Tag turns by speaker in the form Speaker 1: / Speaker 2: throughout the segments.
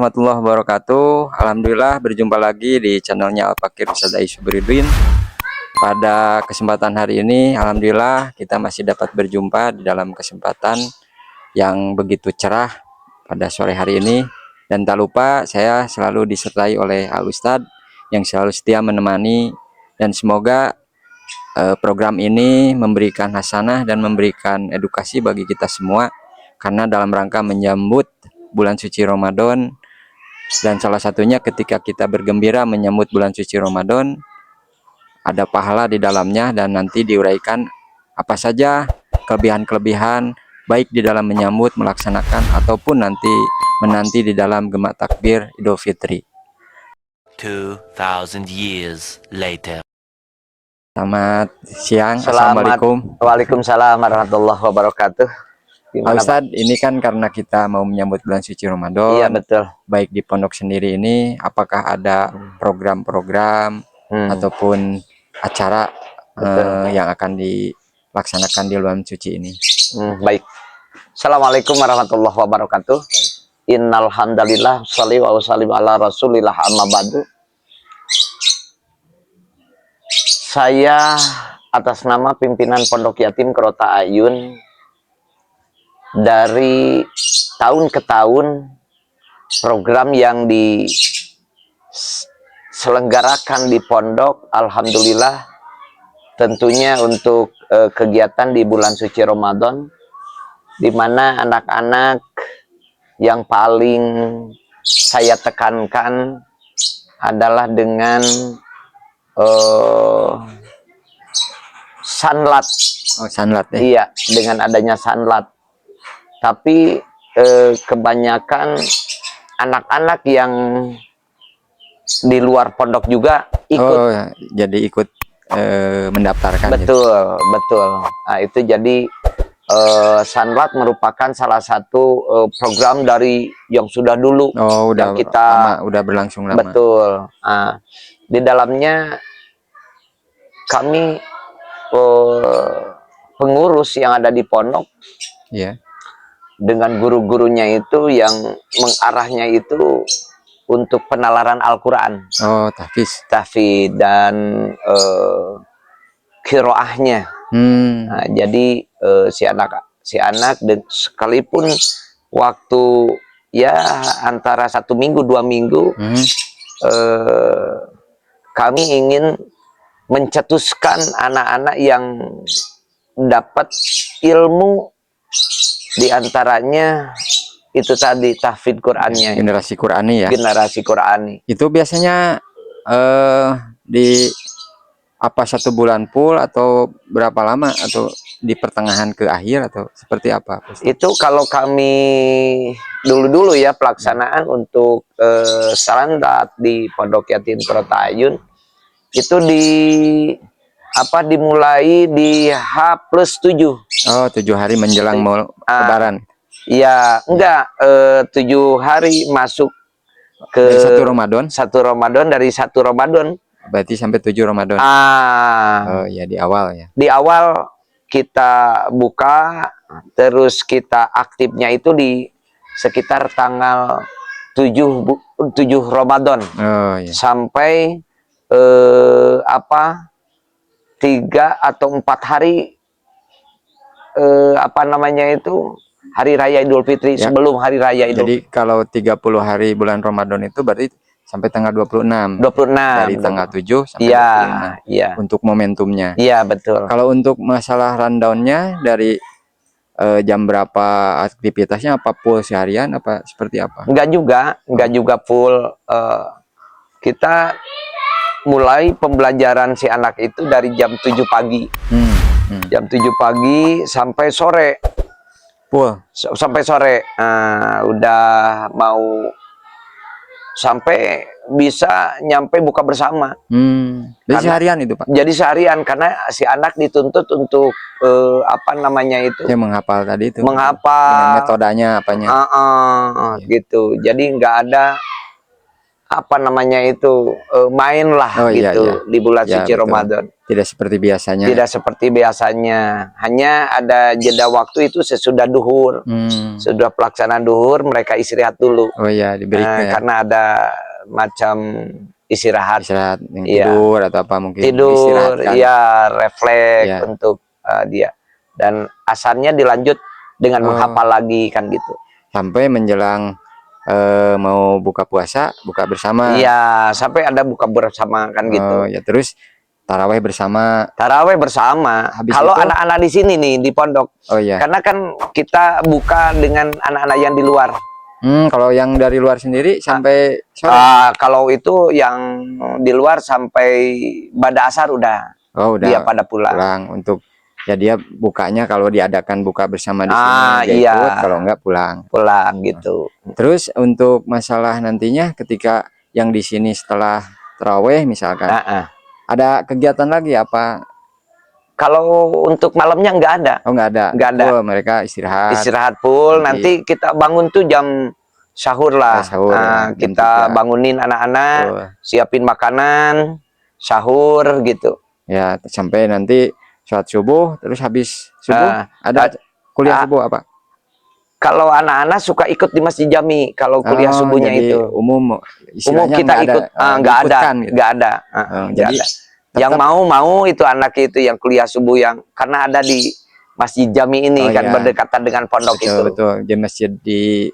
Speaker 1: warahmatullahi wabarakatuh. Alhamdulillah berjumpa lagi di channelnya Al-Fakir Ustadz Ais Sobridin. Pada kesempatan hari ini alhamdulillah kita masih dapat berjumpa di dalam kesempatan yang begitu cerah pada sore hari ini. Dan tak lupa saya selalu disertai oleh Al Ustadz yang selalu setia menemani, dan semoga program ini memberikan hasanah dan memberikan edukasi bagi kita semua, karena dalam rangka menyambut bulan suci Ramadan, dan salah satunya ketika kita bergembira menyambut bulan suci Ramadan ada pahala di dalamnya, dan nanti diuraikan apa saja kelebihan-kelebihan baik di dalam menyambut, melaksanakan ataupun nanti menanti di dalam gemak takbir Idul Fitri.
Speaker 2: 2000 years later.
Speaker 1: Selamat siang. Assalamualaikum.
Speaker 3: Waalaikumsalam warahmatullahi wabarakatuh.
Speaker 1: Pak Ustadz, ini kan karena kita mau menyambut bulan suci Ramadan.
Speaker 3: Iya, betul.
Speaker 1: Baik di pondok sendiri ini, apakah ada program-program ataupun acara yang akan dilaksanakan di bulan suci ini?
Speaker 3: Baik. Assalamualaikum warahmatullahi wabarakatuh. Innal hamdalillah sholli wa sallim ala rasulillah amma ba'du. Saya atas nama pimpinan Pondok Yatim Qurrata A'yun, dari tahun ke tahun program yang diselenggarakan di pondok, alhamdulillah tentunya untuk kegiatan di bulan suci Ramadan, di mana anak-anak yang paling saya tekankan adalah dengan sanlat.
Speaker 1: Oh, sanlat ya?
Speaker 3: Iya, dengan adanya sanlat. Tapi kebanyakan anak-anak yang di luar pondok juga ikut.
Speaker 1: Oh, jadi ikut mendaftarkan.
Speaker 3: Betul, gitu. Betul. Nah, itu jadi sanlat merupakan salah satu program dari yang sudah dulu.
Speaker 1: Oh, udah
Speaker 3: yang kita
Speaker 1: lama, udah berlangsung lama.
Speaker 3: Betul. Nah, di dalamnya kami pengurus yang ada di pondok,
Speaker 1: ya,
Speaker 3: dengan guru-gurunya itu yang mengarahnya itu untuk penalaran Al-Quran.
Speaker 1: Oh, tahfiz.
Speaker 3: Tahfiz dan qiraahnya. Nah, jadi si anak sekalipun waktu ya antara 1 minggu 2 minggu, kami ingin mencetuskan anak-anak yang dapat ilmu, diantaranya itu tadi tahfidz Qur'annya,
Speaker 1: generasi Qur'ani ya.
Speaker 3: Generasi Qur'ani.
Speaker 1: Itu biasanya di apa 1 bulan full atau berapa lama, atau di pertengahan ke akhir atau seperti apa?
Speaker 3: Itu kalau kami dulu ya pelaksanaan untuk sanlat di Pondok Yatim Qurrata A'yun itu dimulai di H+7.
Speaker 1: Oh, 7 hari menjelang Lebaran.
Speaker 3: Ya, enggak, 7 hari masuk ke
Speaker 1: dari 1 Ramadan.
Speaker 3: 1 Ramadan, dari 1 Ramadan.
Speaker 1: Berarti sampai 7 Ramadan.
Speaker 3: Oh
Speaker 1: ya, di awal ya.
Speaker 3: Di awal kita buka, terus kita aktifnya itu di sekitar tanggal 7 Ramadan.
Speaker 1: Oh, iya.
Speaker 3: Sampai 3 atau 4 hari hari raya Idul Fitri ya. Sebelum hari raya Idul Fitri.
Speaker 1: Jadi kalau 30 hari bulan Ramadan itu berarti sampai tanggal 26.
Speaker 3: 26.
Speaker 1: Dari tanggal 7 sampai 26.
Speaker 3: Iya.
Speaker 1: Untuk momentumnya.
Speaker 3: Iya, betul.
Speaker 1: Kalau untuk masalah rundownnya dari jam berapa aktivitasnya, apa full seharian apa seperti apa?
Speaker 3: Enggak juga full. Kita mulai pembelajaran si anak itu dari jam 7 pagi. Jam 7 pagi sampai sore.
Speaker 1: Full.
Speaker 3: Sampai sore. Udah mau sampai bisa nyampe buka bersama.
Speaker 1: Jadi seharian itu, Pak? Jadi
Speaker 3: seharian, karena si anak dituntut untuk
Speaker 1: ya, menghafal tadi itu.
Speaker 3: Menghafal.
Speaker 1: Dengan metodenya apanya.
Speaker 3: Gitu. Jadi nggak ada apa namanya itu main lah
Speaker 1: Oh, iya,
Speaker 3: gitu
Speaker 1: iya.
Speaker 3: di bulan
Speaker 1: Ya,
Speaker 3: suci
Speaker 1: betul.
Speaker 3: Ramadan.
Speaker 1: Tidak seperti biasanya.
Speaker 3: Tidak seperti biasanya. Hanya ada jeda waktu itu sesudah duhur. Sudah pelaksanaan duhur mereka istirahat dulu.
Speaker 1: Oh iya, diberi
Speaker 3: Karena ada macam istirahat.
Speaker 1: istirahat yang
Speaker 3: Iya.
Speaker 1: tidur atau apa mungkin
Speaker 3: Tidur,
Speaker 1: istirahatkan.
Speaker 3: ya refleks
Speaker 1: Iya.
Speaker 3: untuk dia. Dan asarnya dilanjut dengan menghafal lagi kan gitu.
Speaker 1: Sampai menjelang mau buka puasa, buka bersama.
Speaker 3: Iya, sampai ada buka bersama kan gitu.
Speaker 1: Ya, terus taraweh bersama.
Speaker 3: Taraweh bersama. Kalau anak-anak di sini nih di pondok.
Speaker 1: Oh iya.
Speaker 3: Karena kan kita buka dengan anak-anak yang di luar.
Speaker 1: Kalau yang dari luar sendiri sampai sore?
Speaker 3: Kalau itu yang di luar sampai bada asar udah.
Speaker 1: Oh, udah.
Speaker 3: Dia pada pulang.
Speaker 1: Untuk ya dia bukanya kalau diadakan buka bersama di sini dia
Speaker 3: iya.
Speaker 1: ikut, kalau enggak pulang.
Speaker 3: Pulang gitu.
Speaker 1: Terus untuk masalah nantinya ketika yang di sini setelah taraweh misalkan. Ada kegiatan lagi apa?
Speaker 3: Kalau untuk malamnya nggak ada.
Speaker 1: Oh, nggak ada.
Speaker 3: Nggak ada.
Speaker 1: Mereka istirahat.
Speaker 3: Istirahat full. Nanti kita bangun tuh jam sahur lah.
Speaker 1: Sahur, ya.
Speaker 3: Kita bangunin anak-anak, siapin makanan, sahur gitu.
Speaker 1: Ya, sampai nanti sholat subuh, terus habis subuh ada kuliah subuh apa?
Speaker 3: Kalau anak-anak suka ikut di Masjid Jami kalau kuliah subuhnya
Speaker 1: jadi
Speaker 3: itu.
Speaker 1: Umum
Speaker 3: kita ikut, nggak ada, nggak ada.
Speaker 1: Jadi
Speaker 3: yang mau itu anak itu yang kuliah subuh yang karena ada di Masjid Jami ini kan berdekatan dengan pondok itu.
Speaker 1: Betul, di masjid di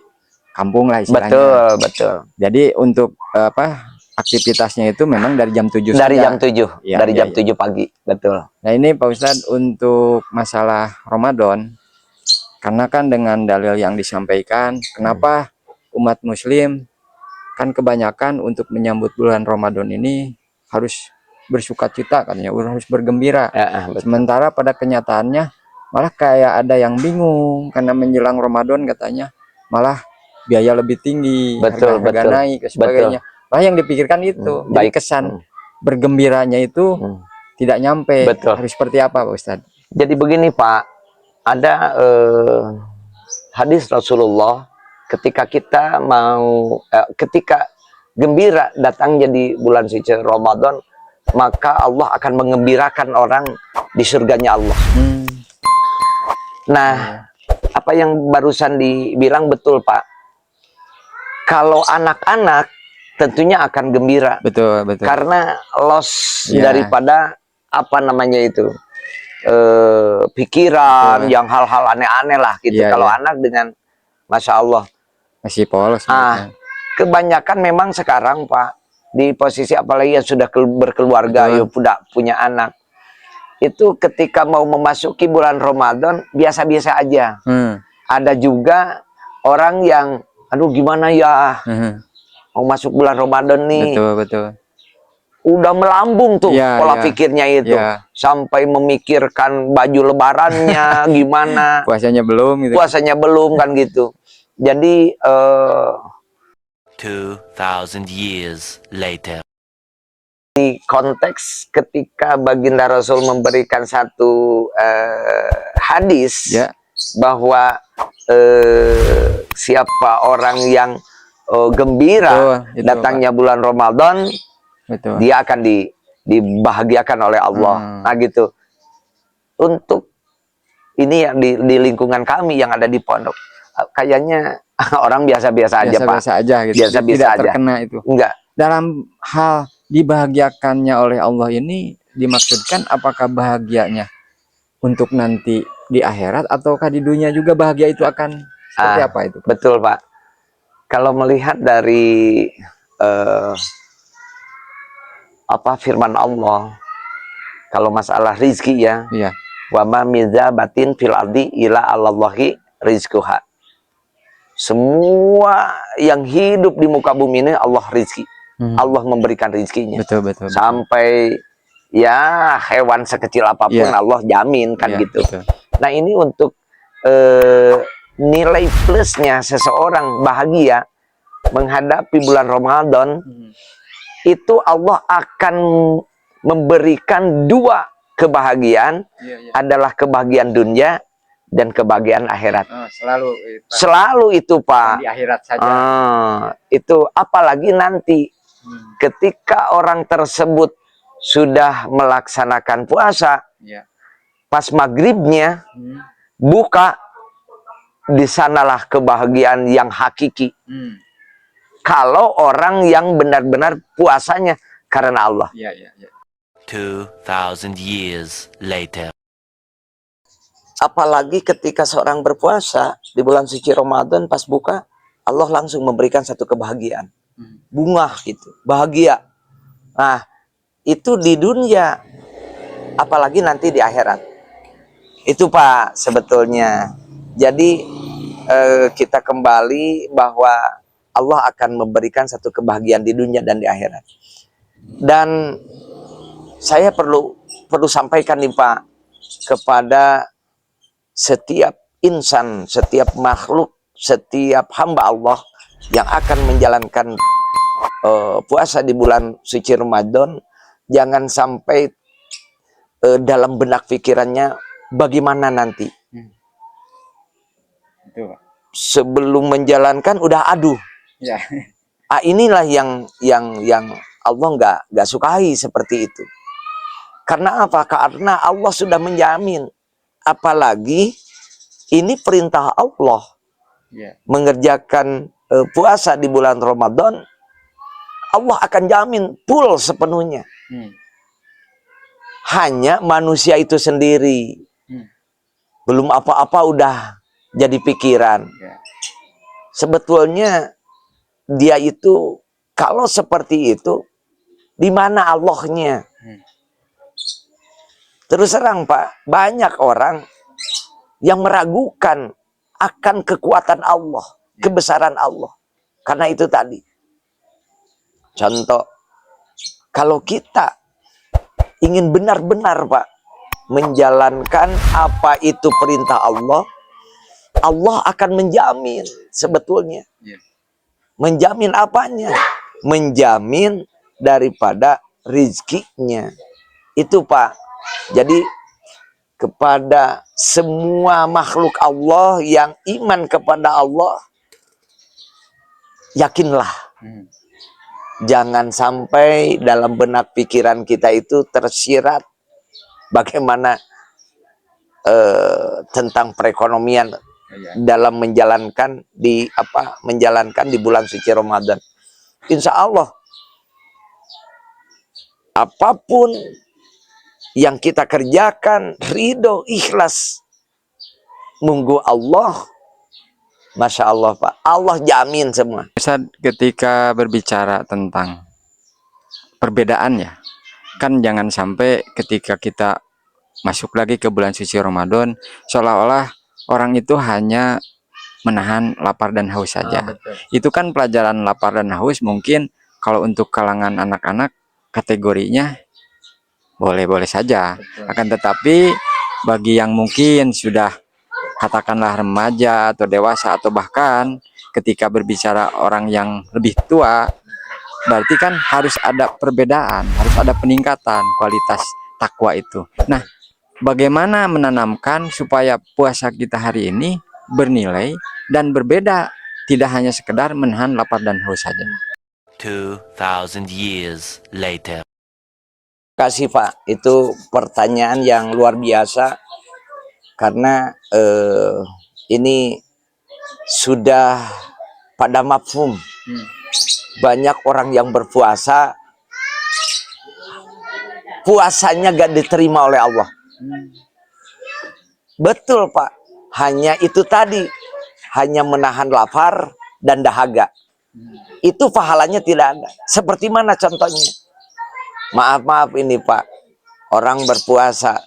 Speaker 1: kampung lah istilahnya.
Speaker 3: Betul.
Speaker 1: Jadi untuk aktivitasnya itu memang dari jam 7
Speaker 3: dari
Speaker 1: saja.
Speaker 3: Jam 7, dari jam 7 pagi, betul.
Speaker 1: Nah ini Pak Ustadz untuk masalah Ramadan, karena kan dengan dalil yang disampaikan, kenapa umat Muslim kan kebanyakan untuk menyambut bulan Ramadan ini harus bersukacita katanya, harus bergembira. Sementara pada kenyataannya malah kayak ada yang bingung karena menjelang Ramadan katanya malah biaya lebih tinggi, harga naik dan sebagainya. Malah yang dipikirkan itu, jadi kesan bergembiranya itu tidak nyampe. Harus seperti apa Pak Ustadz?
Speaker 3: Jadi begini Pak, ada hadis Rasulullah ketika kita mau ketika gembira datang jadi bulan suci Ramadan, maka Allah akan mengembirakan orang di surganya Allah. Nah, apa yang barusan dibilang betul Pak. Kalau anak-anak tentunya akan gembira.
Speaker 1: Betul.
Speaker 3: Karena loss daripada apa namanya itu pikiran yang hal-hal aneh-aneh lah gitu. Kalau anak dengan Masya Allah
Speaker 1: masih polos.
Speaker 3: Kebanyakan memang sekarang Pak di posisi apalagi yang sudah berkeluarga, sudah punya anak, itu ketika mau memasuki bulan Ramadan biasa-biasa aja. Ada juga orang yang aduh gimana ya mau masuk bulan Ramadan nih.
Speaker 1: Betul.
Speaker 3: Udah melambung tuh pola pikirnya itu. Sampai memikirkan baju lebarannya gimana.
Speaker 1: Puasanya belum gitu.
Speaker 3: Puasanya belum kan gitu. Jadi
Speaker 2: 2000 years later.
Speaker 3: Di konteks ketika baginda Rasul memberikan satu hadis bahwa siapa orang yang gembira datangnya bulan Ramadan, dia akan dibahagiakan oleh Allah. Nah gitu. Untuk ini yang di lingkungan kami yang ada di pondok, kayaknya orang biasa-biasa aja Pak.
Speaker 1: Biasa-biasa aja gitu.
Speaker 3: Biasa-biasa aja.
Speaker 1: Terkena itu.
Speaker 3: Enggak.
Speaker 1: Dalam hal dibahagiakannya oleh Allah ini dimaksudkan apakah bahagianya untuk nanti di akhirat ataukah di dunia juga bahagia itu akan seperti apa itu?
Speaker 3: Betul Pak. Kalau melihat dari firman Allah, kalau masalah rizki wa ma mizabatin fil ardi ila Allahi rizquha. Semua yang hidup di muka bumi ini Allah rizki. Allah memberikan rizkinya.
Speaker 1: Betul.
Speaker 3: Sampai ya hewan sekecil apapun Allah jamin kan gitu. Betul. Nah ini untuk nilai plusnya seseorang bahagia menghadapi bulan Ramadan, itu Allah akan memberikan dua kebahagiaan, adalah kebahagiaan dunia dan kebahagiaan akhirat. Selalu itu Pak.
Speaker 1: Di akhirat saja.
Speaker 3: Itu apalagi nanti Ketika orang tersebut sudah melaksanakan puasa,
Speaker 1: Ya.
Speaker 3: pas maghribnya buka, di sanalah kebahagiaan yang hakiki. Kalau orang yang benar-benar puasanya karena Allah.
Speaker 1: Ya, ya, ya.
Speaker 2: 2,000 years later.
Speaker 3: Apalagi ketika seorang berpuasa di bulan suci Ramadan, pas buka, Allah langsung memberikan satu kebahagiaan. Bunga gitu, bahagia. Nah, itu di dunia, apalagi nanti di akhirat. Itu Pak sebetulnya. Jadi kita kembali bahwa Allah akan memberikan satu kebahagiaan di dunia dan di akhirat. Dan saya perlu sampaikan nih Pak, kepada setiap insan, setiap makhluk, setiap hamba Allah yang akan menjalankan puasa di bulan suci Ramadan, jangan sampai dalam benak pikirannya bagaimana nanti.
Speaker 1: Itu, Pak.
Speaker 3: Sebelum menjalankan udah aduh.
Speaker 1: Ya.
Speaker 3: Inilah yang Allah nggak sukai seperti itu. Karena apa? Karena Allah sudah menjamin. Apalagi ini perintah Allah.
Speaker 1: Ya.
Speaker 3: Mengerjakan puasa di bulan Ramadan, Allah akan jamin full sepenuhnya. Hanya manusia itu sendiri. Belum apa-apa udah jadi pikiran.
Speaker 1: Ya.
Speaker 3: Sebetulnya dia itu kalau seperti itu, di mana Allahnya? Terus terang Pak, banyak orang yang meragukan akan kekuatan Allah, kebesaran Allah. Karena itu tadi. Contoh, kalau kita ingin benar-benar Pak menjalankan apa itu perintah Allah, Allah akan menjamin sebetulnya. Menjamin apanya? Menjamin daripada rizkinya. Itu Pak. Jadi kepada semua makhluk Allah yang iman kepada Allah, yakinlah. Jangan sampai dalam benak pikiran kita itu tersirat bagaimana tentang perekonomian dalam menjalankan di bulan suci Ramadan. Insya Allah apapun yang kita kerjakan, ridho, ikhlas, munggu Allah, Masya Allah Pak, Allah jamin semua.
Speaker 1: Ustaz, ketika berbicara tentang perbedaan ya, kan jangan sampai ketika kita masuk lagi ke bulan suci Ramadan, seolah-olah orang itu hanya menahan lapar dan haus saja. Itu kan pelajaran lapar dan haus mungkin kalau untuk kalangan anak-anak kategorinya boleh-boleh saja. Akan tetapi bagi yang mungkin sudah katakanlah remaja atau dewasa atau bahkan ketika berbicara orang yang lebih tua, berarti kan harus ada perbedaan, harus ada peningkatan kualitas takwa itu. Nah, bagaimana menanamkan supaya puasa kita hari ini bernilai dan berbeda, tidak hanya sekedar menahan lapar dan haus saja.
Speaker 2: 2,000 years later.
Speaker 3: Kasih Pak, itu pertanyaan yang luar biasa karena ini sudah pada mafhum. Banyak orang yang berpuasa, puasanya gak diterima oleh Allah. Betul Pak, hanya itu tadi, hanya menahan lapar dan dahaga. Itu pahalanya tidak ada. Seperti mana contohnya? Maaf ini Pak, orang berpuasa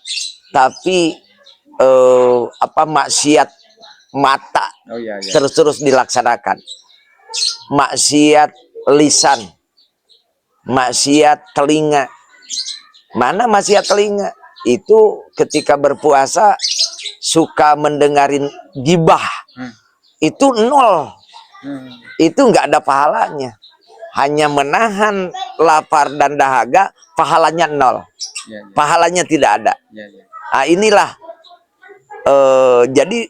Speaker 3: tapi maksiat mata terus-terus dilaksanakan, maksiat lisan, maksiat telinga. Mana maksiat telinga? Itu ketika berpuasa suka mendengarin gibah, itu nol, itu nggak ada pahalanya. Hanya menahan lapar dan dahaga, pahalanya nol. Pahalanya tidak ada. Nah, inilah jadi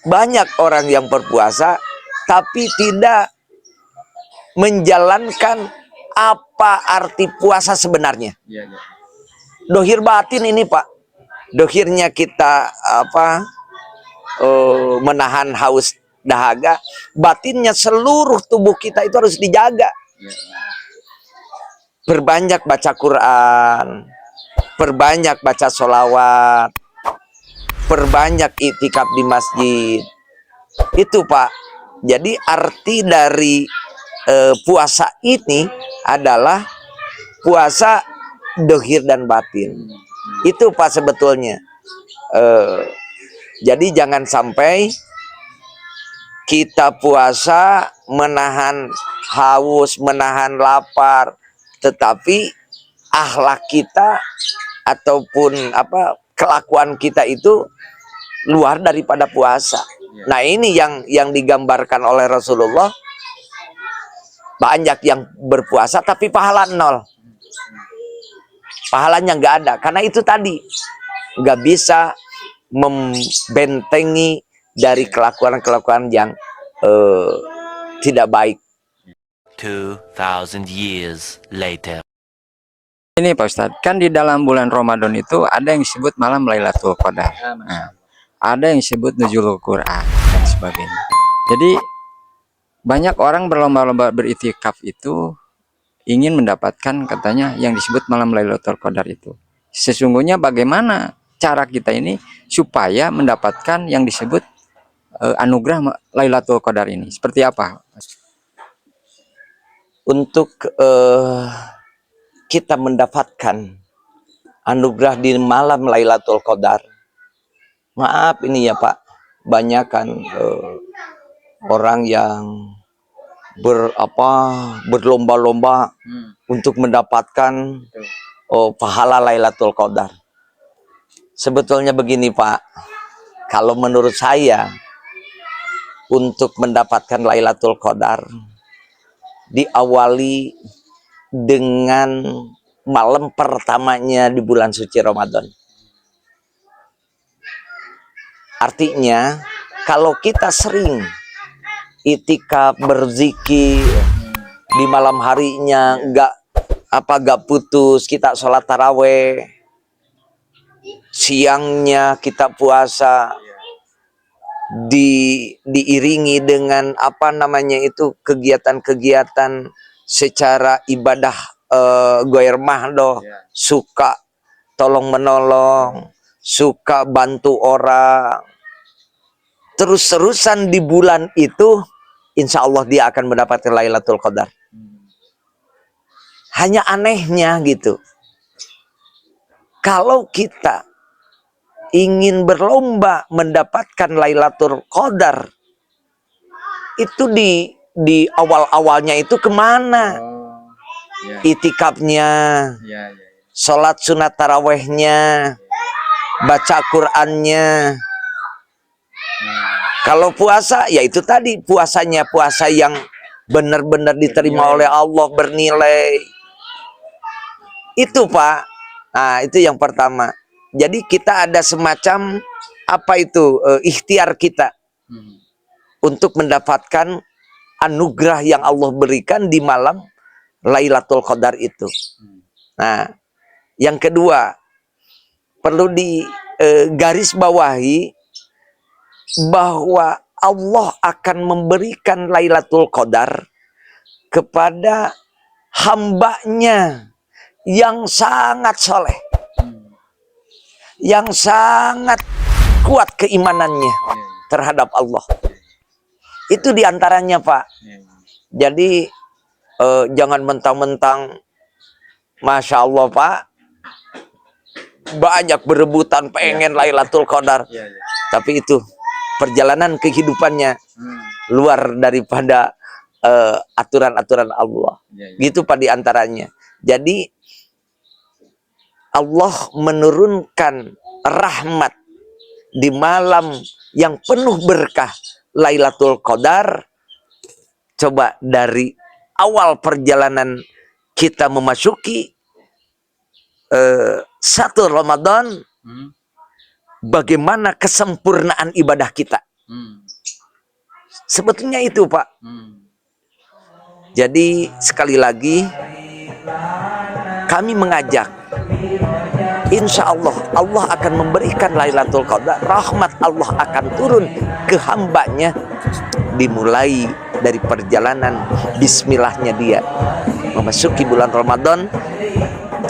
Speaker 3: banyak orang yang berpuasa tapi tidak menjalankan apa arti puasa sebenarnya. Dohir batin ini Pak, dohirnya kita menahan haus dahaga, batinnya seluruh tubuh kita itu harus dijaga. Perbanyak baca Quran, perbanyak baca sholawat, perbanyak iktikaf di masjid. Itu Pak. Jadi arti dari puasa ini adalah puasa dohir dan batin. Itu Pak sebetulnya. Jadi jangan sampai kita puasa menahan haus, menahan lapar, tetapi akhlak kita ataupun kelakuan kita itu luar daripada puasa. Nah ini yang digambarkan oleh Rasulullah. Banyak yang berpuasa tapi pahala nol, pahalanya nggak ada, karena itu tadi nggak bisa membentengi dari kelakuan-kelakuan yang tidak baik.
Speaker 2: 2,000 years later.
Speaker 1: Ini Pak Ustadz, kan di dalam bulan Ramadan itu ada yang disebut malam Lailatul Qadar, ada yang disebut Nuzulul Quran dan sebagainya. Jadi banyak orang berlomba-lomba beritikaf itu ingin mendapatkan katanya yang disebut malam Lailatul Qadar itu. Sesungguhnya bagaimana cara kita ini supaya mendapatkan yang disebut anugerah Lailatul Qadar ini? Seperti apa?
Speaker 3: Untuk kita mendapatkan anugerah di malam Lailatul Qadar, maaf ini ya Pak, banyak kan orang yang berlomba-lomba untuk mendapatkan pahala Lailatul Qadar. Sebetulnya begini Pak, kalau menurut saya untuk mendapatkan Lailatul Qadar diawali dengan malam pertamanya di bulan suci Ramadan. Artinya kalau kita sering itikaf, berzikir di malam harinya, nggak putus, kita sholat taraweh, siangnya kita puasa, diiringi dengan kegiatan-kegiatan secara ibadah goir mahdoh, suka tolong menolong, suka bantu orang, terus-terusan di bulan itu, insya Allah dia akan mendapatkan Lailatul Qadar. Hanya anehnya gitu, kalau kita ingin berlomba mendapatkan Lailatul Qadar, itu di awal-awalnya itu kemana? Itikafnya, sholat sunat tarawehnya, baca Qurannya. Kalau puasa, ya itu tadi puasanya, puasa yang benar-benar diterima oleh Allah, bernilai. Itu Pak. Nah itu yang pertama. Jadi kita ada semacam ikhtiar kita untuk mendapatkan anugerah yang Allah berikan di malam Lailatul Qadar itu. Nah yang kedua, perlu digaris bawahi bahwa Allah akan memberikan Lailatul Qadar kepada hambanya yang sangat soleh, yang sangat kuat keimanannya terhadap Allah. Itu diantaranya Pak. Jadi jangan mentang-mentang Masya Allah Pak, banyak berebutan pengen Lailatul Qadar, tapi itu perjalanan kehidupannya luar daripada aturan-aturan Allah. Gitu Pak diantaranya. Jadi Allah menurunkan rahmat di malam yang penuh berkah Lailatul Qadar. Coba dari awal perjalanan kita memasuki satu Ramadan, bagaimana kesempurnaan ibadah kita. Sebetulnya itu Pak. Jadi sekali lagi kami mengajak, insya Allah Allah akan memberikan Lailatul Qadar, rahmat Allah akan turun ke hambanya, dimulai dari perjalanan bismillahnya dia memasuki bulan Ramadan,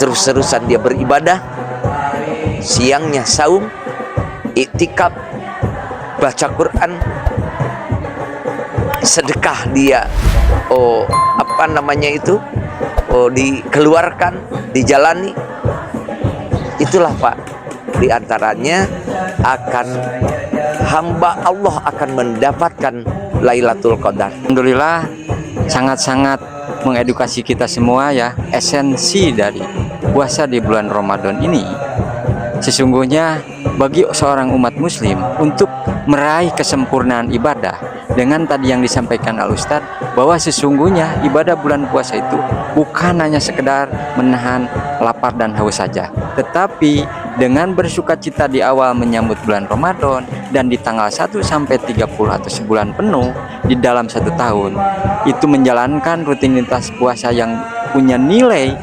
Speaker 3: terus-terusan dia beribadah, siangnya saum, iktikaf, baca Quran, sedekah dia, dikeluarkan, dijalani. Itulah Pak, diantaranya akan hamba Allah akan mendapatkan Lailatul Qadar.
Speaker 1: Alhamdulillah sangat-sangat mengedukasi kita semua ya, esensi dari puasa di bulan Ramadan ini. Sesungguhnya bagi seorang umat muslim untuk meraih kesempurnaan ibadah, dengan tadi yang disampaikan Al Ustadz, bahwa sesungguhnya ibadah bulan puasa itu bukan hanya sekedar menahan lapar dan haus saja, tetapi dengan bersuka cita di awal menyambut bulan Ramadan dan di tanggal 1 sampai 30 atau sebulan penuh di dalam 1 tahun, itu menjalankan rutinitas puasa yang punya nilai,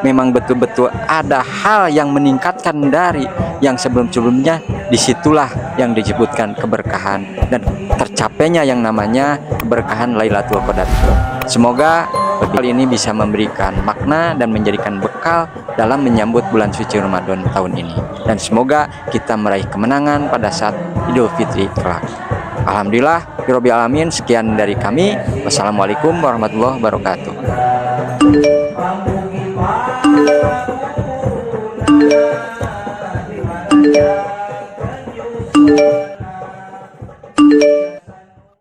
Speaker 1: memang betul-betul ada hal yang meningkatkan dari yang sebelum-sebelumnya. Disitulah yang disebutkan keberkahan dan tercapainya yang namanya keberkahan Lailatul Qadar. Semoga hal ini bisa memberikan makna dan menjadikan bekal dalam menyambut bulan suci Ramadan tahun ini, dan semoga kita meraih kemenangan pada saat Idul Fitri kelak. Alhamdulillah Rabbil Alamin. Sekian dari kami. Wassalamualaikum warahmatullahi wabarakatuh.